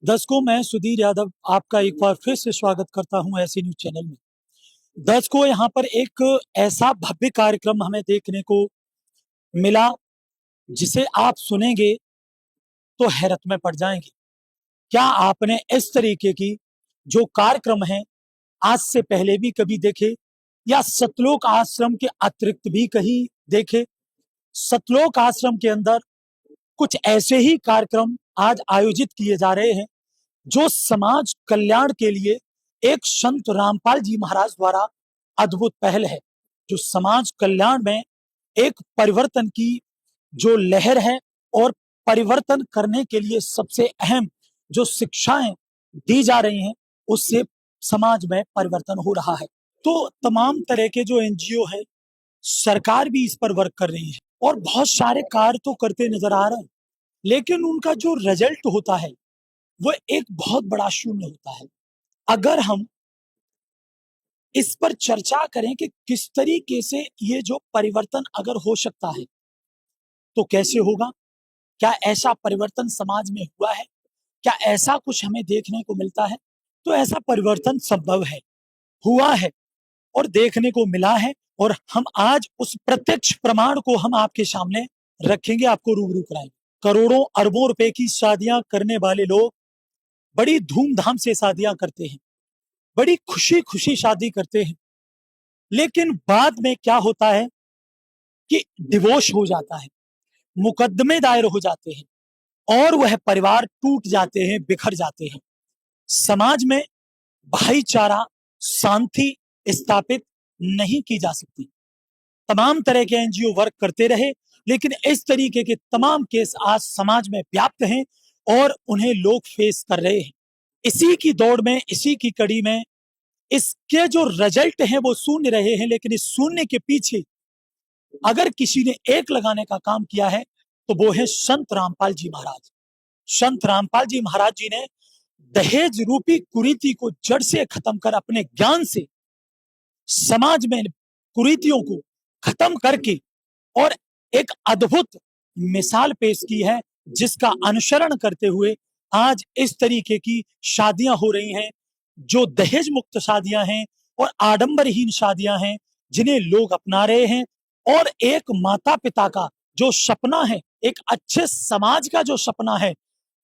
दर्शकों, मैं सुधीर यादव आपका एक बार फिर से स्वागत करता हूं ऐसी न्यूज चैनल में। दर्शकों, यहाँ पर एक ऐसा भव्य कार्यक्रम हमें देखने को मिला जिसे आप सुनेंगे तो हैरत में पड़ जाएंगे। क्या आपने इस तरीके की जो कार्यक्रम है आज से पहले भी कभी देखे या सतलोक आश्रम के अतिरिक्त भी कहीं देखे? सतलोक आश्रम के अंदर कुछ ऐसे ही कार्यक्रम आज आयोजित किए जा रहे हैं जो समाज कल्याण के लिए एक संत रामपाल जी महाराज द्वारा अद्भुत पहल है, जो समाज कल्याण में एक परिवर्तन की जो लहर है और परिवर्तन करने के लिए सबसे अहम जो शिक्षाएं दी जा रही हैं, उससे समाज में परिवर्तन हो रहा है। तो तमाम तरह के जो एनजीओ है, सरकार भी इस पर वर्क कर रही है और बहुत सारे कार्य तो करते नजर आ रहे हैं, लेकिन उनका जो रिजल्ट होता है वो एक बहुत बड़ा शून्य होता है। अगर हम इस पर चर्चा करें कि किस तरीके से ये जो परिवर्तन अगर हो सकता है तो कैसे होगा, क्या ऐसा परिवर्तन समाज में हुआ है, क्या ऐसा कुछ हमें देखने को मिलता है? तो ऐसा परिवर्तन संभव है, हुआ है और देखने को मिला है। और हम आज उस प्रत्यक्ष प्रमाण को हम आपके सामने रखेंगे, आपको रूबरू कराएंगे। करोड़ों अरबों रुपए की शादियां करने वाले लोग बड़ी धूमधाम से शादियां करते हैं, बड़ी खुशी खुशी शादी करते हैं, लेकिन बाद में क्या होता है कि डिवोर्स हो जाता है, मुकदमे दायर हो जाते हैं और वह परिवार टूट जाते हैं, बिखर जाते हैं। समाज में भाईचारा, शांति स्थापित नहीं की जा सकती। तमाम तरह के एनजीओ वर्क करते रहे, लेकिन इस तरीके के तमाम केस आज समाज में व्याप्त हैं और उन्हें लोग फेस कर रहे हैं। इसी की दौड़ में, इसी की कड़ी में इसके जो रिजल्ट हैं वो शून्य रहे हैं, लेकिन इस शून्य के पीछे अगर किसी ने एक लगाने का काम किया है तो वो है संत रामपाल जी महाराज। संत रामपाल जी महाराज जी ने दहेज रूपी कुरीति को जड़ से खत्म कर अपने ज्ञान से समाज में कुरीतियों को खत्म करके और एक अद्भुत मिसाल पेश की है, जिसका अनुसरण करते हुए आज इस तरीके की शादियां हो रही हैं, जो दहेज मुक्त शादियां हैं और आडंबरहीन शादियां हैं, जिन्हें लोग अपना रहे हैं। और एक माता पिता का जो सपना है, एक अच्छे समाज का जो सपना है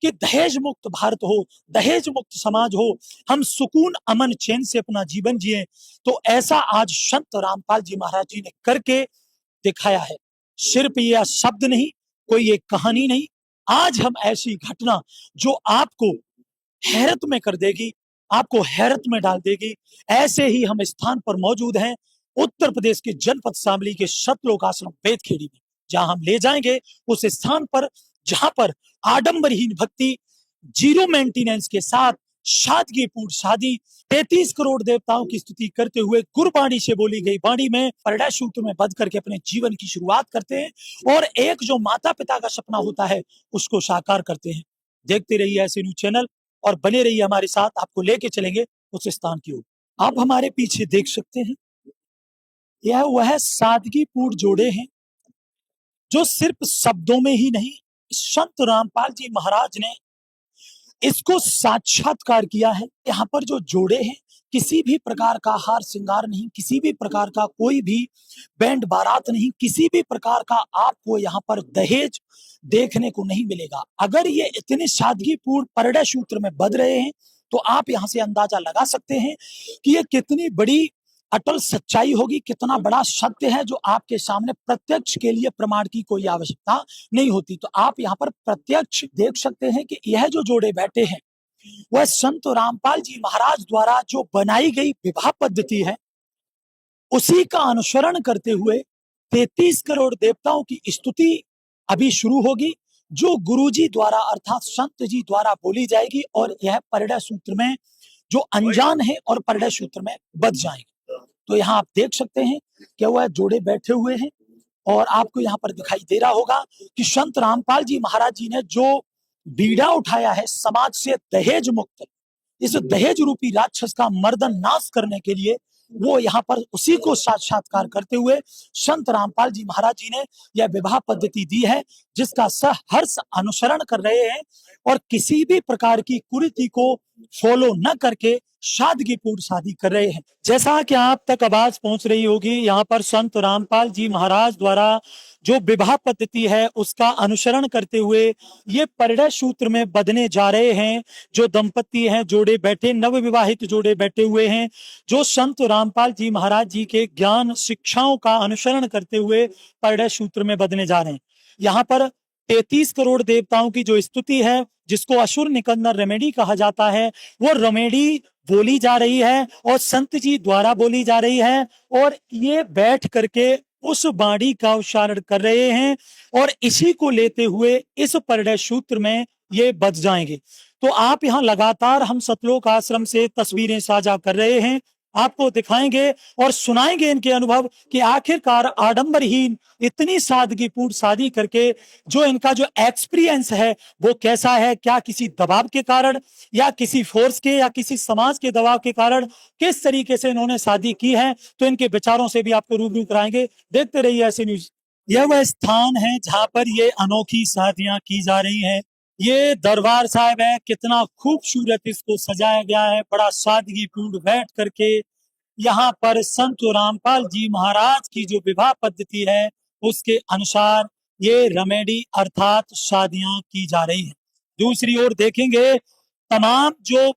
कि दहेज मुक्त भारत हो, दहेज मुक्त समाज हो, हम सुकून अमन चैन से अपना जीवन जिए, तो ऐसा आज संत रामपाल जी महाराज जी ने करके दिखाया है। सिर्फ यह शब्द नहीं, कोई एक कहानी नहीं, आज हम ऐसी घटना जो आपको हैरत में कर देगी, आपको हैरत में डाल देगी, ऐसे ही हम स्थान पर मौजूद हैं, उत्तर प्रदेश के जनपद शामली के सतलोक आश्रम बेतखेड़ी में, जहां हम ले जाएंगे उस स्थान पर जहां पर आडंबरहीन भक्ति, जीरो मेंटेनेंस के साथ सादगीपूर्ण शादी, 33 करोड़ देवताओं की स्तुति करते हुए गुरबाणी से बोली गई वाणी में पैराडाइज सूत्र में बंध करके अपने जीवन की शुरुआत करते हैं और एक जो माता पिता का सपना होता है उसको साकार करते हैं। देखते रहिए ऐसे न्यूज चैनल और बने रहिए हमारे साथ, आपको लेके चलेंगे उस स्थान की ओर। आप हमारे पीछे देख सकते हैं, यह वह सादगीपूर्ण जोड़े हैं जो सिर्फ शब्दों में ही नहीं, संत रामपाल जी महाराज ने इसको साक्षात्कार किया है। यहाँ पर जो जोड़े हैं, किसी भी प्रकार का हार श्रृंगार नहीं, किसी भी प्रकार का कोई भी बैंड बारात नहीं, किसी भी प्रकार का आपको यहाँ पर दहेज देखने को नहीं मिलेगा। अगर ये इतने सादगीपूर्ण परिणय सूत्र में बंध रहे हैं तो आप यहाँ से अंदाजा लगा सकते हैं कि ये कितनी बड़ी अटल सच्चाई होगी, कितना बड़ा सत्य है जो आपके सामने प्रत्यक्ष के लिए प्रमाण की कोई आवश्यकता नहीं होती। तो आप यहाँ पर प्रत्यक्ष देख सकते हैं कि यह जो जोड़े बैठे हैं वह संत रामपाल जी महाराज द्वारा जो बनाई गई विवाह पद्धति है, उसी का अनुसरण करते हुए 33 करोड़ देवताओं की स्तुति अभी शुरू होगी, जो गुरुजी द्वारा अर्थात संत जी द्वारा बोली जाएगी और यह परिणय सूत्र में जो अनजान है और परिणय सूत्र में बच जाएंगे। तो यहाँ आप देख सकते हैं कि वह जोड़े बैठे हुए हैं और आपको यहाँ पर दिखाई दे रहा होगा कि संत रामपाल जी महाराज जी ने जो बीड़ा उठाया है समाज से दहेज मुक्त, इस दहेज रूपी राक्षस का मर्दन नाश करने के लिए वो यहाँ पर उसी को साक्षात्कार करते हुए संत रामपाल जी महाराज जी ने यह विवाह पद्धति दी है, जिसका सहर्ष अनुसरण कर रहे हैं और किसी भी प्रकार की कुरीति को फॉलो न करके सादगीपूर्ण शादी कर रहे हैं। जैसा कि आप तक आवाज पहुंच रही होगी, यहाँ पर संत रामपाल जी महाराज द्वारा जो विवाह पद्धति है उसका अनुसरण करते हुए ये परिणय सूत्र में बंधने जा रहे हैं। जो दंपति हैं, जोड़े बैठे, नवविवाहित जोड़े बैठे हुए हैं, जो संत रामपाल जी महाराज जी के ज्ञान शिक्षाओं का अनुसरण करते हुए परिणय सूत्र में बंधने जा रहे हैं। यहाँ पर 33 करोड़ देवताओं की जो स्तुति है, जिसको असुर निकंदन रेमेडी कहा जाता है, वो रेमेडी बोली जा रही है और संत जी द्वारा बोली जा रही है और ये बैठ करके उस वाणी का उच्चारण कर रहे हैं और इसी को लेते हुए इस परिणय सूत्र में ये बच जाएंगे। तो आप यहाँ लगातार हम सतलोक आश्रम से तस्वीरें साझा कर रहे हैं, आपको दिखाएंगे और सुनाएंगे इनके अनुभव कि आखिरकार आडंबरहीन इतनी सादगीपूर्ण शादी करके जो इनका जो एक्सपीरियंस है वो कैसा है, क्या किसी दबाव के कारण या किसी फोर्स के या किसी समाज के दबाव के कारण किस तरीके से इन्होंने शादी की है। तो इनके विचारों से भी आपको रूबरू कराएंगे, देखते रहिए ऐसी न्यूज। यह वह स्थान है जहां पर ये अनोखी शादियां की जा रही हैं। ये दरबार साहिब है, कितना खूबसूरत इसको सजाया गया है, बड़ा सादगीपूर्ण बैठ करके यहाँ पर संत रामपाल जी महाराज की जो विवाह पद्धति है उसके अनुसार ये रेमेडी अर्थात शादियां की जा रही है। दूसरी ओर देखेंगे तमाम जो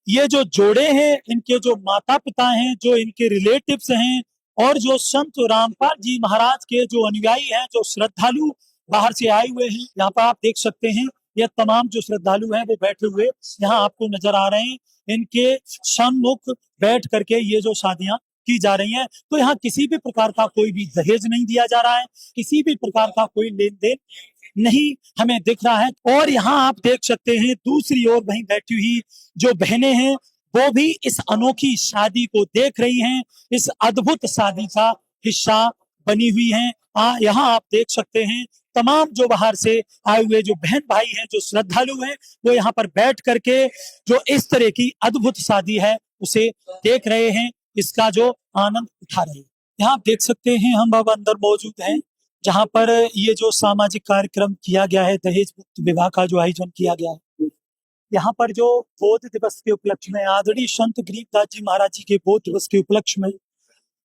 ये जो जोड़े हैं, इनके जो माता पिता हैं, जो इनके रिलेटिव्स हैं और जो संत रामपाल जी महाराज के जो अनुयायी हैं, जो श्रद्धालु बाहर से आए हुए हैं, यहाँ पर आप देख सकते हैं ये तमाम जो श्रद्धालु हैं वो बैठे हुए यहाँ आपको नजर आ रहे हैं। इनके सम्मुख बैठ करके ये जो शादियां की जा रही हैं, तो यहाँ किसी भी प्रकार का कोई भी दहेज नहीं दिया जा रहा है, किसी भी प्रकार का कोई लेन देन नहीं हमें दिख रहा है। और यहाँ आप देख सकते हैं दूसरी ओर वहीं बैठी हुई जो बहनें हैं वो भी इस अनोखी शादी को देख रही हैं, इस अद्भुत शादी का हिस्सा बनी हुई हैं। यहाँ आप देख सकते हैं तमाम जो बाहर से आए हुए जो बहन भाई हैं, जो श्रद्धालु हैं, वो यहाँ पर बैठ करके जो इस तरह की अद्भुत शादी है उसे देख रहे हैं, इसका जो आनंद उठा रहे हैं। यहाँ आप देख सकते हैं हम अब अंदर मौजूद हैं जहां पर ये जो सामाजिक कार्यक्रम किया गया है, दहेज मुक्त विवाह का जो आयोजन किया गया है, यहाँ पर जो बोध दिवस के उपलक्ष्य में आदरणीय संत गरीबदास जी महाराज जी के बोध दिवस के उपलक्ष्य में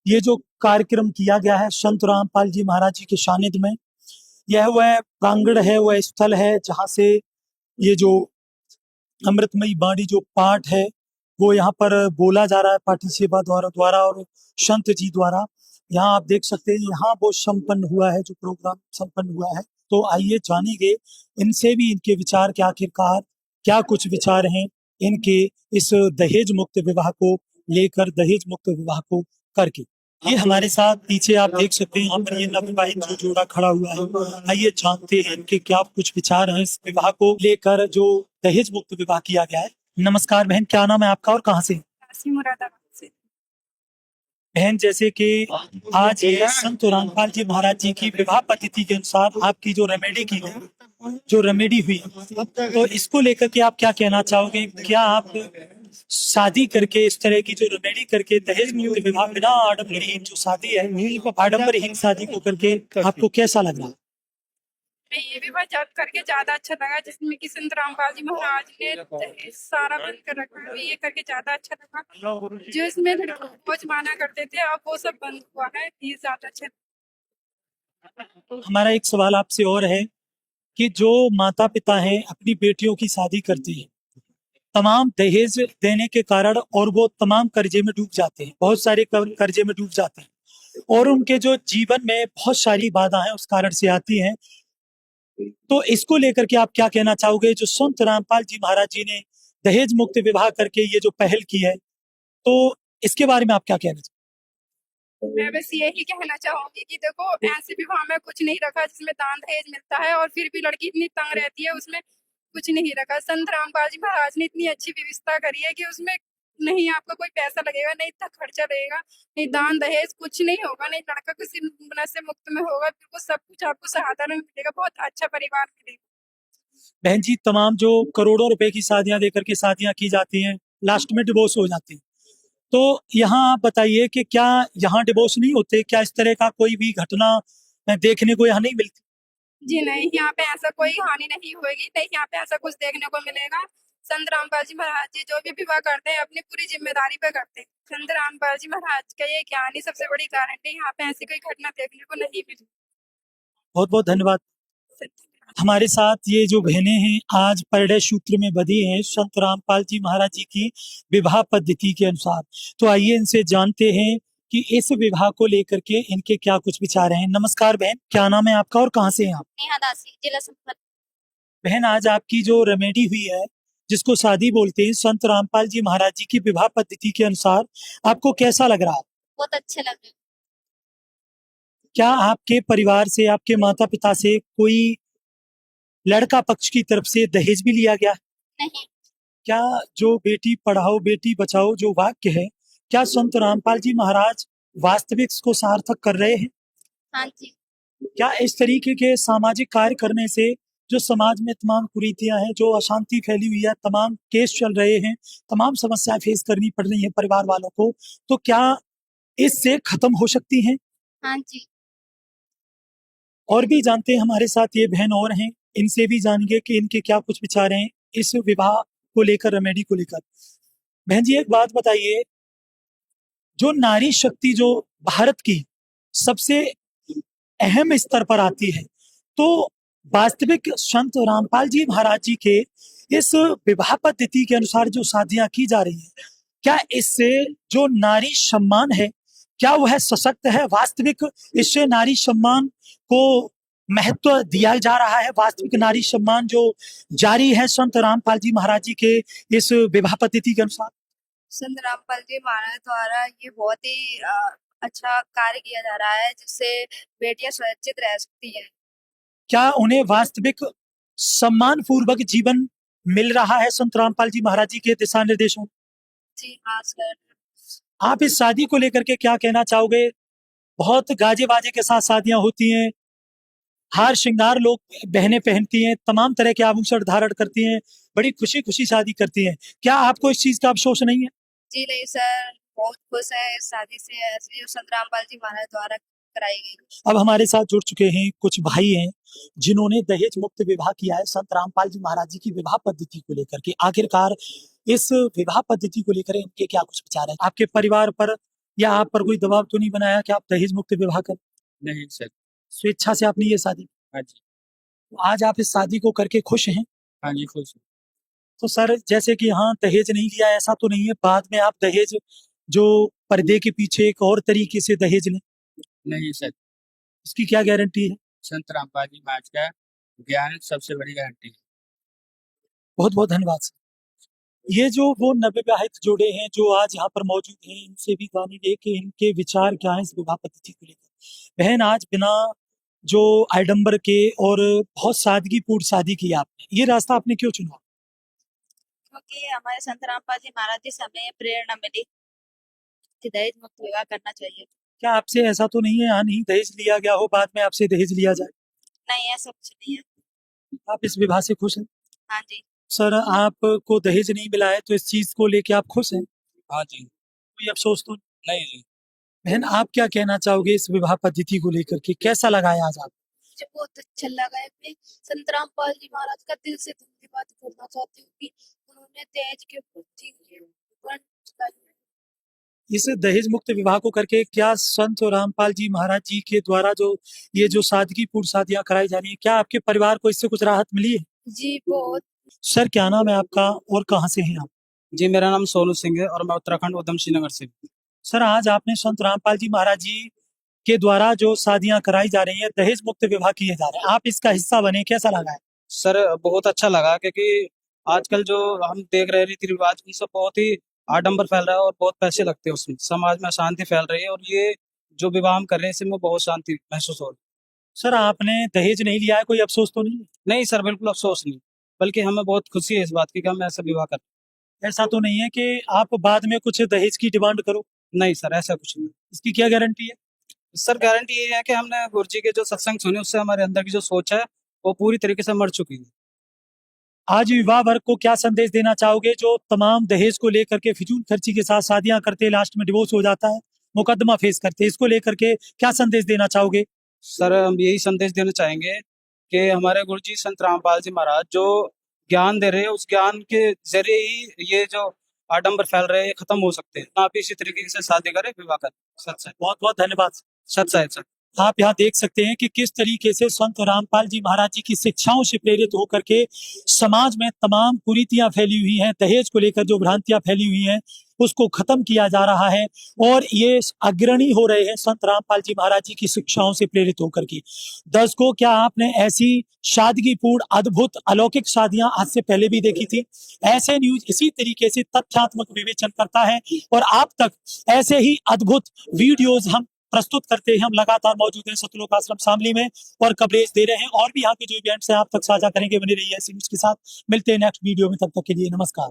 ये जो कार्यक्रम किया गया है संत रामपाल जी महाराज जी के सानिध्य में, यह वह प्रांगण है, वह स्थल है जहां से ये जो अमृतमयी वाणी जो पाठ है वो यहाँ पर बोला जा रहा है पाठी सेवा द्वारा और संत जी द्वारा। यहाँ आप देख सकते हैं यहाँ वो संपन्न हुआ है, जो प्रोग्राम संपन्न हुआ है। तो आइए जानेंगे इनसे भी इनके विचार के, आखिरकार क्या कुछ विचार हैं इनके इस दहेज मुक्त विवाह को लेकर, दहेज मुक्त विवाह को करके। ये हमारे साथ पीछे आप देख सकते हैं यहाँ पर ये नवविवाहित जो जोड़ा खड़ा हुआ है। आइए जानते हैं इनके क्या कुछ विचार हैं इस विवाह को लेकर जो दहेज मुक्त विवाह किया गया है। नमस्कार बहन, क्या नाम है आपका और कहाँ से? मुरादाबाद से। बहन, जैसे कि आज ये संत रामपाल जी महाराज जी की विवाह पद्धति के अनुसार आपकी जो रेमेडी की है, जो रेमेडी हुई, तो इसको लेकर के आप क्या कहना चाहोगे? क्या आप शादी करके इस तरह की जो रेमेडी करके दहेज मुक्त विवाह बिना आडंबरहीन जो शादी है, आडंबरहीन शादी को करके आपको कैसा लग रहा? मैं ये विवाह करके ज्यादा अच्छा लगा, जिसमें कि संत रामपाल जी महाराज ने दहेज सारा बंद कर रखा है, ये करके ज्यादा अच्छा लगा। जो इसमें लड़कों को माना करते थे अब वो सब बंद हुआ है, ये ज्यादा अच्छा। हमारा एक सवाल आपसे और है कि जो माता पिता हैं अपनी बेटियों की शादी करते हैं, तमाम दहेज देने के कारण और वो तमाम कर्जे में डूब जाते हैं, बहुत सारे कर्जे में डूब जाते हैं और उनके जो जीवन में बहुत सारी बाधाएं उस कारण से आती हैं। तो इसको लेकर के आप क्या कहना चाहोगे? जो संत रामपाल जी महाराज जी ने दहेज मुक्त विवाह करके ये जो पहल की है, तो इसके बारे में आप क्या कहना चाहोगे? मैं बस यही कहना चाहूंगी कि देखो, ऐसे विवाह में कुछ नहीं रखा जिसमें दान दहेज मिलता है और फिर भी लड़की इतनी तंग रहती है, उसमें कुछ नहीं रखा। संत रामपाल जी महाराज ने इतनी अच्छी व्यवस्था करी है कि उसमें नहीं आपका कोई पैसा लगेगा, नहीं इतना खर्चा लगेगा, नहीं दान दहेज कुछ नहीं होगा, नहीं लड़का किसी नशे मुक्त में होगा, बिल्कुल सब कुछ आपको साधारण मिलेगा, बहुत अच्छा परिवार मिलेगा। बहन जी, तमाम जो करोड़ों रुपए की शादियां देकर के शादियां की जाती हैं, लास्ट में डिवोर्स हो जाती है, तो यहाँ आप बताइए कि क्या यहाँ डिवोर्स नहीं होते? क्या इस तरह का कोई भी घटना देखने को यहाँ नहीं मिलती? जी नहीं, यहाँ पे ऐसा कोई हानि नहीं होगी, नहीं यहाँ पे ऐसा कुछ देखने को मिलेगा। संत रामपाल जी महाराज जी जो भी विवाह करते हैं अपनी पूरी जिम्मेदारी पे करते हैं। संत रामपाल जी महाराज का ये ज्ञान ही सबसे बड़ी गारंटी, यहाँ पे ऐसी कोई घटना देखने को नहीं मिली। बहुत बहुत धन्यवाद। हमारे साथ ये जो बहनें हैं आज परिणय सूत्र में बंधी हैं संत रामपाल जी महाराज जी की विवाह पद्धति के अनुसार। तो आइए इनसे जानते हैं कि इस विवाह को लेकर के इनके क्या कुछ विचार हैं। नमस्कार बहन, क्या नाम है आपका और कहाँ से हैं आप? नेहा दासी, जिला संपत। बहन, आज आपकी जो रेमेडी हुई है जिसको शादी बोलते हैं संत रामपाल जी महाराज जी की विवाह पद्धति के अनुसार, आपको कैसा लग रहा है? बहुत अच्छे लग रहे। क्या आपके परिवार से, आपके माता पिता से कोई लड़का पक्ष की तरफ से दहेज भी लिया गया? नहीं। क्या जो बेटी पढ़ाओ बेटी बचाओ जो वाक्य है, क्या संत रामपाल जी महाराज वास्तविक इसको सार्थक कर रहे हैं? हाँ जी। क्या इस तरीके के सामाजिक कार्य करने से जो समाज में तमाम कुरीतियां हैं, जो अशांति फैली हुई है, तमाम केस चल रहे हैं, तमाम समस्याएं फेस करनी पड़ रही है परिवार वालों को, तो क्या इससे खत्म हो सकती हैं? हाँ जी। और भी जानते हैं, हमारे साथ ये बहन और हैं, इनसे भी जानेंगे कि इनके क्या कुछ विचार हैं इस विवाह को लेकर, रेमेडी को लेकर। बहन जी, एक बात बताइए, जो नारी शक्ति जो भारत की सबसे अहम स्तर पर आती है, तो वास्तविक संत रामपाल जी महाराज जी के इस विवाह पद्धति के अनुसार जो शादियां की जा रही हैं, क्या इससे जो नारी सम्मान है, क्या वह सशक्त है? वास्तविक इससे नारी सम्मान को महत्व दिया जा रहा है? वास्तविक नारी सम्मान जो जारी है संत रामपाल जी महाराज जी के इस विवाह पद्धति के अनुसार? संत रामपाल जी महाराज द्वारा ये बहुत ही अच्छा कार्य किया जा रहा है जिससे बेटियां सुरक्षित रह सकती हैं। क्या उन्हें वास्तविक सम्मान पूर्वक जीवन मिल रहा है संत रामपाल जी महाराज जी के दिशा निर्देशों? जी हाँ सर। आप इस शादी को लेकर के क्या कहना चाहोगे? बहुत गाजे बाजे के साथ शादियां होती हैं, हार श्रृंगार लोग बहनें पहनती हैं, तमाम तरह के आभूषण धारण करती हैं, बड़ी खुशी खुशी शादी करती हैं। क्या आपको इस चीज का अफसोस नहीं है? जी नहीं सर, बहुत खुश है इस शादी से, ऐसे जो संत रामपाल जी महाराज द्वारा कराई गई। अब हमारे साथ जुड़ चुके हैं कुछ भाई हैं जिन्होंने दहेज मुक्त विवाह किया है संत रामपाल जी महाराज जी की विवाह पद्धति को लेकर के। आखिरकार इस विवाह पद्धति को लेकर इनके क्या कुछ विचार हैं? आपके परिवार पर या आप पर कोई दबाव तो नहीं बनाया कि आप दहेज मुक्त विवाह करें? नहीं सर। स्वेच्छा से आपने ये शादी? हाँ जी। तो आज आप इस शादी को करके खुश हैं? हाँ जी, खुश हूँ। तो सर, जैसे कि हाँ दहेज नहीं लिया, ऐसा तो नहीं है बाद में आप दहेज जो पर्दे के पीछे एक और तरीके से दहेज लें, नहीं सर, इसकी क्या गारंटी है? संत रामपाल जी महाराज का ज्ञान सबसे बड़ी गारंटी है। बहुत बहुत धन्यवाद सर। ये जो वो नवविवाहित जोड़े हैं जो आज यहाँ पर मौजूद हैं, इनसे भी जानेंगे कि इनके विचार क्या हैं इस विवाह पद्धति को लेकर। बहन, आज बिना जो आडंबर के और बहुत सादगीपूर्ण शादी की आपने, ये रास्ता आपने क्यों चुना? क्योंकि हमारे संत रामपाल जी महाराज जी से हमें ये प्रेरणा मिली कि दहेज मुक्त विवाह करना चाहिए। क्या आपसे ऐसा तो नहीं है यहाँ नहीं दहेज लिया गया हो, बाद में आपसे दहेज लिया जाए? नहीं, ऐसा कुछ नहीं है। आप इस विवाह से खुश हैं? हाँ जी। सर, आपको दहेज नहीं मिला है तो इस चीज को लेके आप खुश हैं? हाँ जी। कोई अफसोस तो नहीं? नहीं जी। बहन, आप क्या कहना चाहोगे इस विवाह पद्धति को लेकर के? कैसा लगा है आज आप? मुझे बहुत अच्छा लगा है। मैं संत रामपाल जी महाराज का दिल से धन्यवाद करना चाहती हूँ कि उन्होंने दहेज के प्रति बंद चलाई है। इस दहेज मुक्त विवाह को करके क्या संत रामपाल जी महाराज जी के द्वारा जो ये जो सादगीपूर्ण शादियां कराई जा रही है, क्या आपके परिवार को इससे कुछ राहत मिली है? जी बहुत। सर, क्या नाम है आपका और कहाँ से हैं आप? जी, मेरा नाम सोनू सिंह है और मैं उत्तराखंड उधम सिंह नगर से हूँ। सर, आज आपने संत रामपाल जी महाराज जी के द्वारा जो शादियां कराई जा रही है, दहेज मुक्त विवाह किए जा रहे हैं, आप इसका हिस्सा बने, कैसा लगा है? सर, बहुत अच्छा लगा क्योंकि आजकल जो हम देख रहे हैं रीति रिवाज की सब बहुत ही आडंबर फैल रहा है और बहुत पैसे लगते हैं उसमें, समाज में अशांति फैल रही है और ये जो विवाह हम कर रहे हैं इसमें बहुत शांति महसूस हो रही सर, आपने दहेज नहीं लिया है, कोई अफसोस तो नहीं है? है। नहीं सर, बिल्कुल अफसोस नहीं, बल्कि हमें बहुत खुशी है इस बात की कि हम ऐसा विवाह कर। ऐसा तो नहीं है कि आप बाद में कुछ दहेज की डिमांड करो? नहीं सर, ऐसा कुछ नहीं। इसकी क्या गारंटी है? सर, गारंटी ये है कि हमने गुरु जी के जो सत्संग सुने उससे हमारे अंदर की जो सोच है वो पूरी तरीके से मर चुकी है। आज विवाह वर्ग को क्या संदेश देना चाहोगे जो तमाम दहेज को लेकर के फिजूल खर्ची के साथ शादियां करते, लास्ट में डिवोर्स हो जाता है, मुकदमा फेस करते, इसको लेकर के क्या संदेश देना चाहोगे? सर हम यही संदेश देना चाहेंगे कि हमारे गुरु जी संत रामपाल जी महाराज जो ज्ञान दे रहे हैं, उस ज्ञान के जरिए ही ये जो आडंबर फैल रहे हैं ये खत्म हो सकते हैं। आप इसी तरीके से शादी करें, विवाह करें। सच है, बहुत बहुत धन्यवाद। सच है सर। आप यहाँ देख सकते हैं कि किस तरीके से संत रामपाल जी महाराज जी की शिक्षाओं से प्रेरित होकर के समाज में तमाम कुरीतियां फैली हुई हैं, दहेज को लेकर जो भ्रांतियां फैली हुई हैं उसको खत्म किया जा रहा है और ये अग्रणी हो रहे हैं संत रामपाल जी महाराज जी की शिक्षाओं से प्रेरित होकर के। दर्शकों, क्या आपने ऐसी सादगीपूर्ण अद्भुत अलौकिक शादियां आज से पहले भी देखी थी? ऐसे न्यूज इसी तरीके से तथ्यात्मक विवेचन करता है और आप तक ऐसे ही अद्भुत वीडियोज हम प्रस्तुत करते हैं। हम लगातार मौजूद हैं सतलोक आश्रम शामली में और कवरेज दे रहे हैं और भी यहाँ के जो इवेंट्स हैं आप तक साझा करेंगे। बने रहिए ऐसी न्यूज के साथ। मिलते हैं नेक्स्ट वीडियो में, तब तक के लिए नमस्कार।